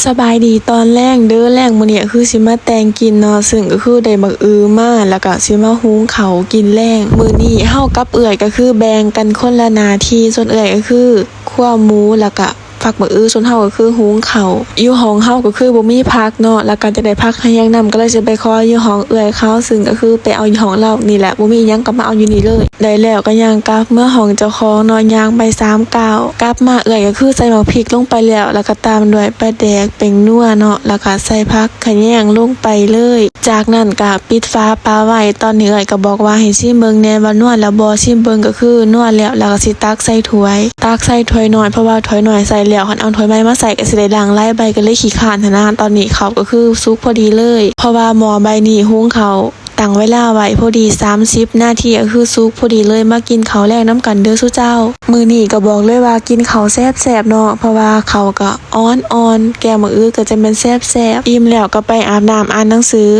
สบายดีตอนแรกเด้อแรกมื้อนี้คือสิมาแต่งกินเนาะซึ่งก็คือได้บักมาแล้วก็สิมาหุงข้าวกินแรงมื้อนี้เฮากับเอื้อยก็คือแบ่งกันคนละหน้าที่ส่วนเอื้อยก็คือคั่วหมูแล้วก็ผักบักส่วนเฮาก็คือหุงข้าวอยู่ห้องเฮาก็คือบ่มีผักเนาะแล้วก็จะได้ผักให้ยังนำก็เลยสิไปขออยู่ห้องเอื้อยเขาซึ่งก็คือไปเอาอยู่ห้องเรานี่แหละบ่มีหยังก็มาเอาอยู่นี่เลยได้แล้วก็ย่างกลับเมื่อห้องเจ้าของเนาะย่างไป3 ก้าวกลับมาเอื้อยก็คือใส่หม้อพริกลงไปแล้วก็ตามด้วยปลาแดกเป็งนัวเนาะแล้วก็ใส่ผักขะแยงลงไปเลยจากนั้นก็ปิดฝาปลาไว้ตอนนี้เอื้อยก็บอกว่าให้ชิมเบิ่งแหน่ว่านัวแล้วบ่ชิมเบิ่งก็คือนัวแล้วก็สิตักใส่ถ้วยน้อยเพราะว่าถ้วยน้อยใส่แล้วคันเอาถ้วยใหม่มาใส่ก็สิได้ล้างหลายใบก็เลยขี้คร้านหั้นนะตอนนี้เขาก็คือสุกพอดีเลยเพราะว่าหม้อใบนี้หุงเขาวตั้งเวลาไว้พอดี30 นาทีก็คือสุกพอดีเลยมากินข้าวแลกน้ำกันเด้อซุเจ้ามื้อนี้ก็บอกเลยว่ากินข้าวแซ่บๆเนาะเพราะว่าเขาก็อ่อนๆแก้วมื้อก็จะเป็นแซ่บๆอิ่มแล้วก็ไปอาบน้ำอ่านหนังสือ